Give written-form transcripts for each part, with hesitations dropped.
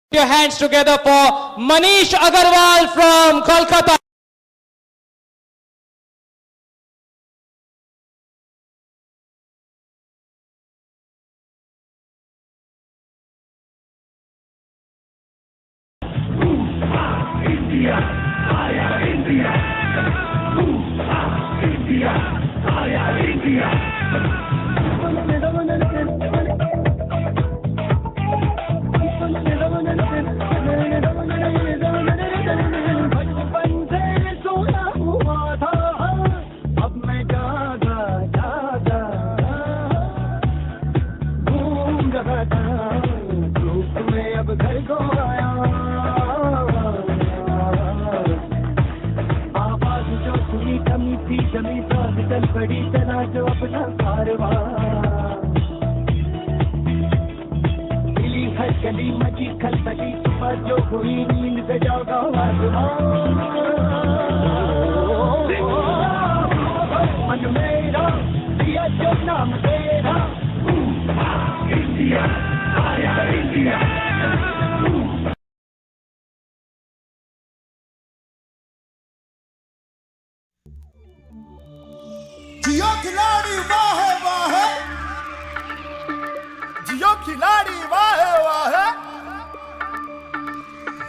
Your hands together for Manish Agarwal from Kolkata. India, Aya India. India, Aya India. बचपन से सोना हुआ था, अब मैं जागा जागा घूम रहा था, धूप में अब घर को आया। आवाज जो सुनी कमी थी जमी साथ चल पड़ी, चला जो अपना कारवां। मिली हर गली मची खलबली, सुबह जो हुई नींद से जागा मन मेरा दिया जो नाम तेरा। इंडिया आया इंडिया। जियो खिलाड़ी वाहे वाहे, जियो खिलाड़ी वाहे वाहे,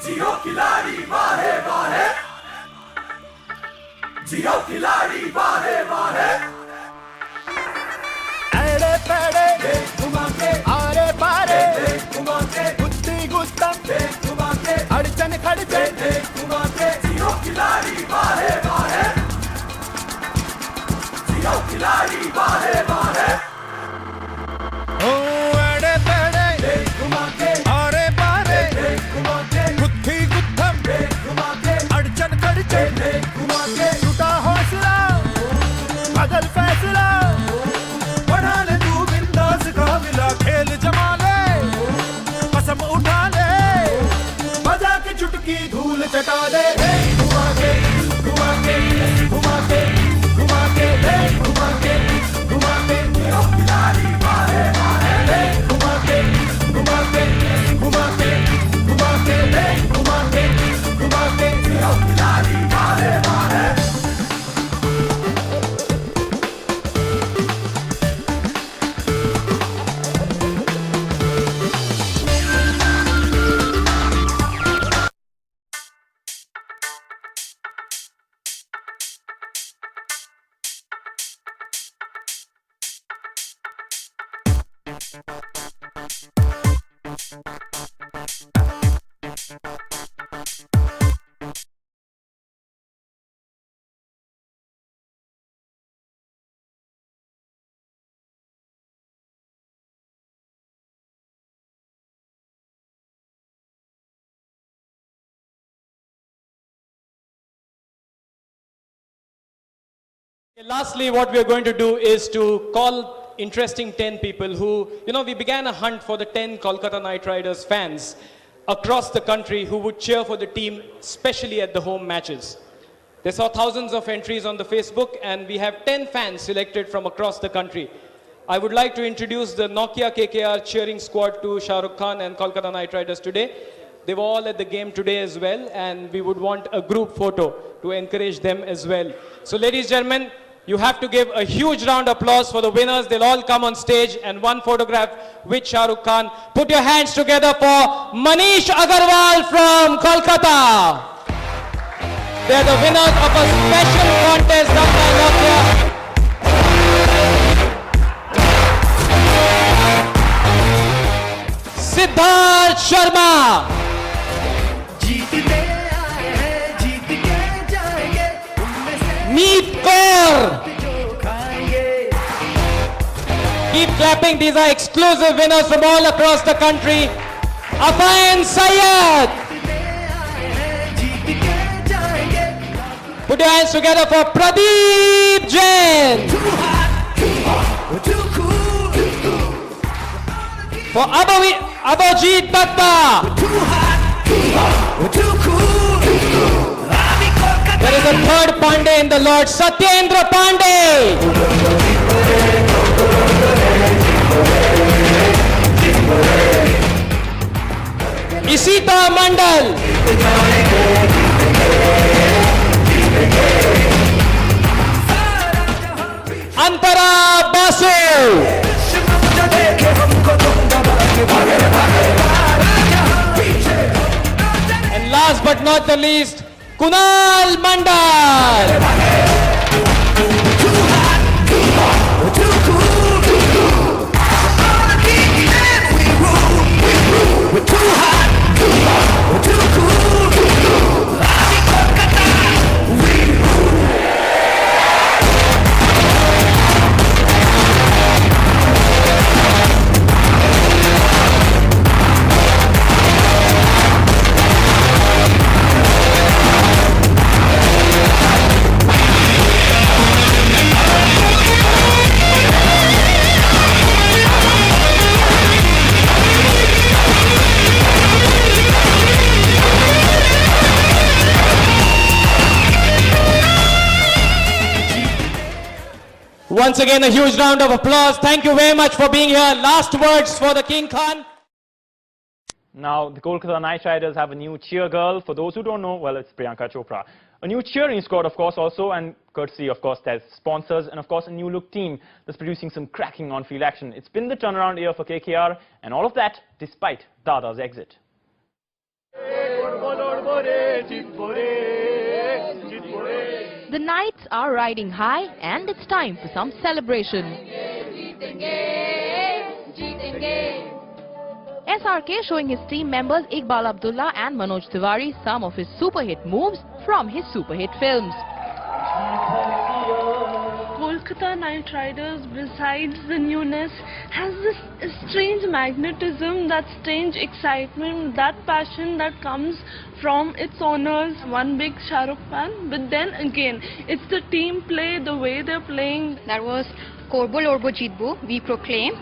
जियो खिलाड़ी वाहे वाहे, जियो खिलाड़ी वाहे वाहे। एड़े पेड़े घुमा के, आरे पारे घुमा के, गुत्ती गुत्तम घुमा के, अड़चन खड़चन घुमा के, जियो खिलाड़ी वाहे वाहे, जियो खिलाड़ी वाहे वाहे। ओ एड़े पेड़े घुमा के, आरे पारे घुमा के, गुत्ती गुत्तम घुमा के, अड़चन खड़चन घुमा के, टूटा हौसला बदल फैसला, बढ़ा ले तू बिंदास काबिला, खेल जमा ले कसम उठा ले, बजा के चुटकी धूल चटा दे। घुमा के घुमा के घुमा के घुमा के घुमा के घुमा के, जियो खिलाड़ी वाहे वाहे, घुमा के घुमा के घुमा के घुमा के घुमा के घुमा के, जियो खिलाड़ी वाहे वाहे। Lastly, what we are going to do is to call interesting 10 people who, we began a hunt for the 10 Kolkata Knight Riders fans across the country who would cheer for the team, especially at the home matches. They saw thousands of entries on the Facebook, and we have 10 fans selected from across the country. I would like to introduce the Nokia KKR cheering squad to Shah Rukh Khan and Kolkata Knight Riders today. They were all at the game today as well, and we would want a group photo to encourage them as well. So ladies and gentlemen, you have to give a huge round of applause for the winners. They'll all come on stage and one photograph with Shah Rukh Khan. Put your hands together for Manish Agarwal from Kolkata. They're the winners of a special contest done by Nokia. Siddharth Sharma. Meet Kaur. Keep clapping. These are exclusive winners from all across the country. Afayan Syed. Put your hands together for Pradeep Jain. For Abhijit Datta. There is a third Pandey in the Lord, Satyendra Pandey. Sita Mandal. Antara Basu. And last but not the least, Kunal Mandal. Once again, a huge round of applause. Thank you very much for being here. Last words for the King Khan. Now, the Kolkata Knight Riders have a new cheer girl. For those who don't know, well, it's Priyanka Chopra. A new cheering squad, of course, also, and courtesy, of course, there's sponsors, and of course, a new look team that's producing some cracking on-field action. It's been the turnaround year for KKR, and all of that despite Dada's exit. The Knights are riding high, and it's time for some celebration. SRK showing his team members Iqbal Abdullah and Manoj Tiwari some of his super hit moves from his super hit films. Kolkata Knight Riders, besides the newness, has this strange magnetism, that strange excitement, that passion that comes from its owners, one big Shah Rukh fan. But then again, it's the team play, the way they're playing. That was Korbo Lorbo Jitbo, we proclaim.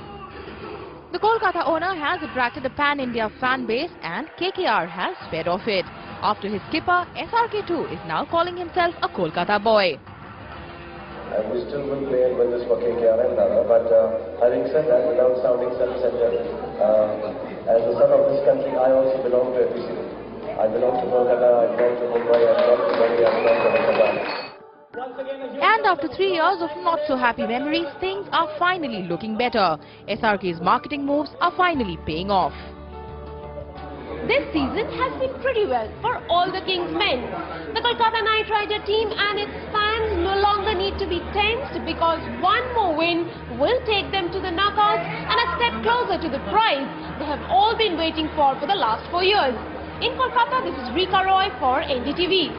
The Kolkata owner has attracted a pan-India fan base, and KKR has fed off it. After his skipper, SRK too is now calling himself a Kolkata boy. And we still will play and win this for KKR and Dada. But having said that, without sounding self-centered, as the son of this country, I also belong to FPC. I belong to Kolkata, I belong to Mumbai, I belong to Delhi, I belong to Hyderabad. And after 3 years of not-so-happy memories, things are finally looking better. SRK's marketing moves are finally paying off. This season has been pretty well for all the King's men. The Kolkata Knight Rider team and its fans no longer need to be tensed because one more win will take them to the knockouts and a step closer to the prize they have all been waiting for the last 4 years. In Kolkata, this is Rika Roy for NDTV.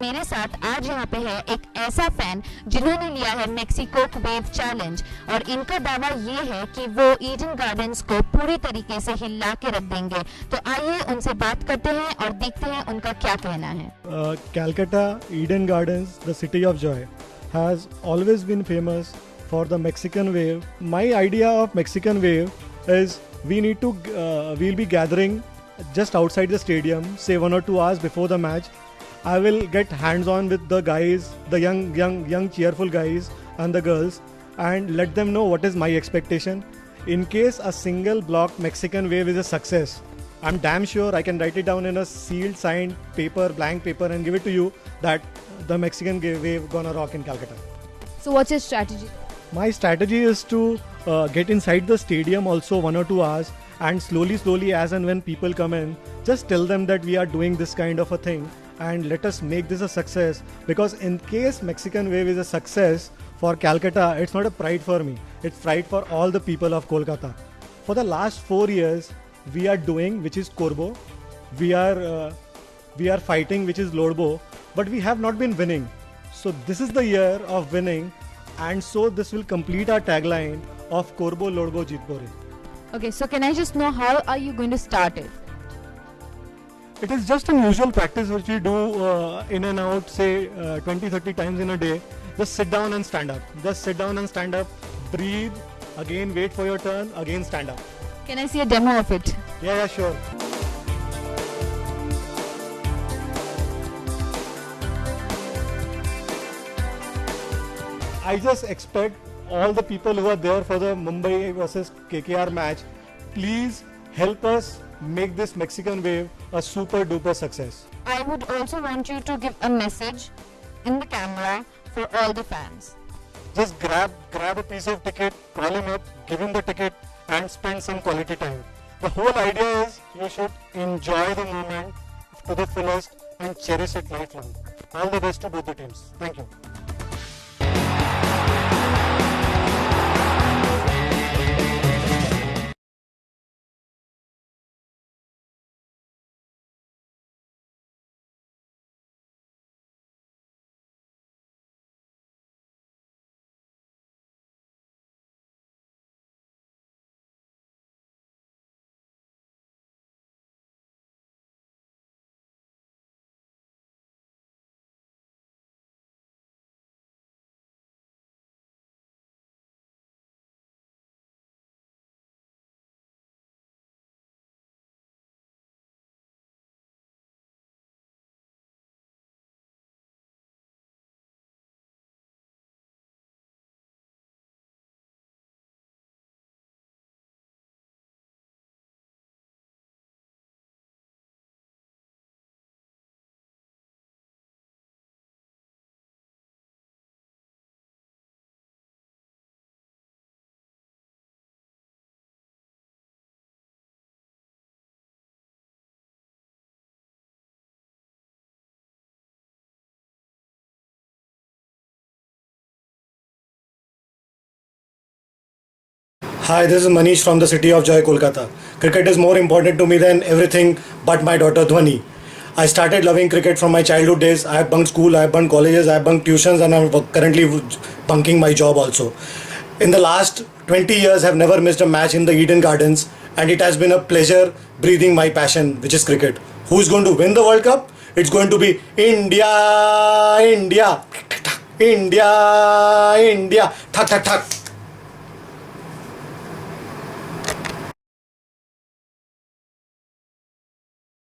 मेरे साथ आज यहाँ पे है एक ऐसा fan जिन्होंने लिया है मेक्सिको वेव चैलेंज और इनका दावा ये है कि वो ईडन गार्डन्स को पूरी तरीके से हिला के रख देंगे। तो आइए उनसे बात करते हैं और देखते हैं उनका क्या कहना है। Calcutta Eden Gardens, the city of joy, has always been famous for the Mexican wave. My idea of Mexican wave is we'll be gathering just outside the stadium, say 1 or 2 hours before the match. I will get hands-on with the guys, the young cheerful guys and the girls, and let them know what is my expectation. In case a single block Mexican wave is a success, I'm damn sure I can write it down in a sealed, signed paper, blank paper, and give it to you that the Mexican wave gonna rock in Calcutta. So what's your strategy? My strategy is to get inside the stadium also 1 or 2 hours, and slowly as and when people come in, just tell them that we are doing this kind of a thing and let us make this a success. Because in case Mexican Wave is a success for Calcutta, it's not a pride for me, it's pride for all the people of Kolkata. For the last 4 years, we are doing, which is Korbo, we are fighting, which is Lodbo, but we have not been winning. So this is the year of winning, and so this will complete our tagline of Korbo Lodbo Jeetbo Re. Okay, so can I just know how are you going to start it? It is just an usual practice which we do in and out, say 20-30 times in a day. Just sit down and stand up. Just sit down and stand up, breathe, again wait for your turn, again stand up. Can I see a demo of it? Yeah, sure. I just expect all the people who are there for the Mumbai versus KKR match, please help us make this Mexican Wave a super duper success. I would also want you to give a message in the camera for all the fans. Just grab a piece of ticket, call him up, give him the ticket and spend some quality time. The whole idea is you should enjoy the moment to the fullest and cherish it lifelong. All the best to both the teams. Thank you. Hi, this is Manish from the city of Joy, Kolkata. Cricket is more important to me than everything but my daughter Dhwani. I started loving cricket from my childhood days. I have bunked school, I have bunked colleges, I have bunked tuitions, and I'm currently bunking my job also. In the last 20 years, I have never missed a match in the Eden Gardens, and it has been a pleasure breathing my passion, which is cricket. Who's going to win the World Cup? It's going to be India, India, India, India, thak, thak, thak.